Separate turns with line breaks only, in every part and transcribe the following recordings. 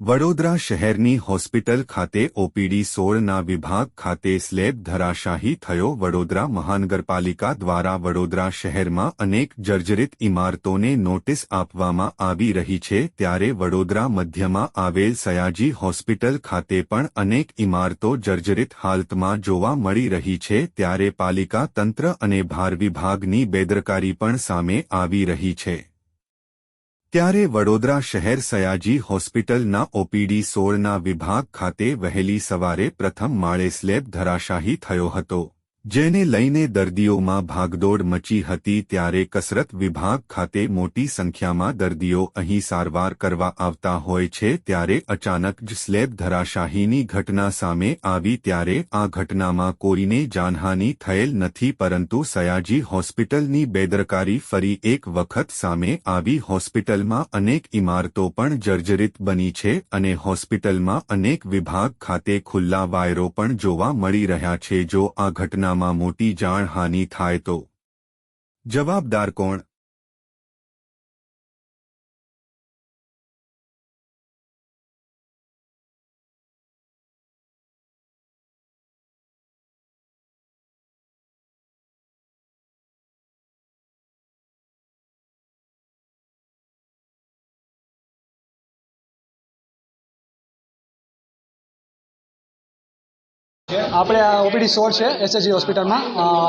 વડોદરા શહેરની હોસ્પિટલ ખાતે ઓપીડી 16ના વિભાગ ખાતે સ્લેબ ધરાશાયી થયો. વડોદરા મહાનગરપાલિકા દ્વારા વડોદરા શહેરમાં અનેક જર્જરિત ઇમારતોને નોટિસ આપવામાં આવી રહી છે, ત્યારે વડોદરા મધ્યમાં આવેલ સયાજી હોસ્પિટલ ખાતે પણ અનેક ઇમારતો જર્જરિત હાલતમાં જોવા મળી રહી છે, ત્યારે પાલિકા તંત્ર અને ભાર વિભાગની બેદરકારી પણ સામે આવી રહી છે. ત્યારે વડોદરા શહેર સયાજી હોસ્પિટલના ઓપીડી 16ના વિભાગ ખાતે વહેલી સવારે પ્રથમ માળે સ્લેબ ધરાશાયી થયો હતો, જેને લઈને દર્દીઓમાં ભાગદોડ મચી હતી. ત્યારે કસરત વિભાગ ખાતે મોટી સંખ્યામાં દર્દીઓ અહીં સારવાર કરવા આવતા હોય છે, ત્યારે અચાનક જ સ્લેબ ધરાશાયીની ઘટના સામે આવી. ત્યારે આ ઘટનામાં કોઈને જાનહાનિ થયેલ નથી, પરંતુ સયાજી હોસ્પિટલની બેદરકારી ફરી એક વખત સામે આવી. હોસ્પિટલમાં અનેક ઇમારતો પણ જર્જરિત બની છે અને હોસ્પિટલમાં અનેક વિભાગ ખાતે ખુલ્લા વાયરો પણ જોવા મળી રહ્યા છે. જો આ ઘટનામાં મોટી જાનહાનિ થાય તો જવાબદાર કોણ?
આપણે આ ઓપીડી 16 છે એસએસજી હોસ્પિટલમાં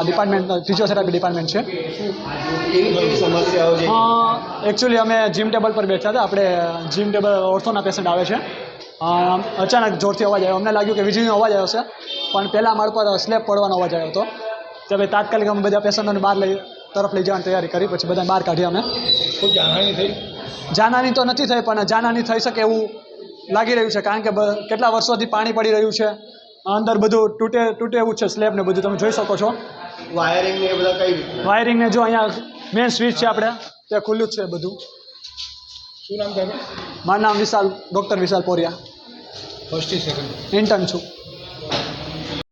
ડિપાર્ટમેન્ટ ફિઝિયોથેરાપી ડિપાર્ટમેન્ટ છે.
કેવી સમસ્યાઓ છે?
એકચ્યુઅલી અમે જીમ ટેબલ પર બેઠા હતા. આપણે જીમ ટેબલ ઓર્થોના પેશન્ટ આવે છે. અચાનક જોરથી અવાજ આવ્યો. અમને લાગ્યું કે વીજળીનો અવાજ આવ્યો છે, પણ પહેલા માળ પર સ્લેબ પડવાનો અવાજ આવ્યો હતો. તો ભાઈ તાત્કાલિક અમે બધા પેશન્ટોને બહાર તરફ લઈ જવાની તૈયારી કરી. પછી બધાને બહાર કાઢ્યા અમે.
કોઈ જાનહાનિ થઈ?
જાનહાનિ તો નથી થઈ, પણ જાનહાનિ થઈ શકે એવું લાગી રહ્યું છે, કારણ કે કેટલા વર્ષોથી પાણી પડી રહ્યું છે. અંદર બધું તૂટે એવું છે, સ્લેબ ને બધું તમે જોઈ શકો છો.
વાયરિંગ ને બધા કઈ રીતે?
વાયરિંગ ને જો અહીંયા મેઇન સ્વિચ છે આપણે ત્યાં ખુલ્લું જ છે બધું.
શું નામ થાય?
મારું નામ ડૉક્ટર વિશાલ પોરિયા,
ફર્સ્ટ સેકન્ડ
ઇન્ટર્ન છું.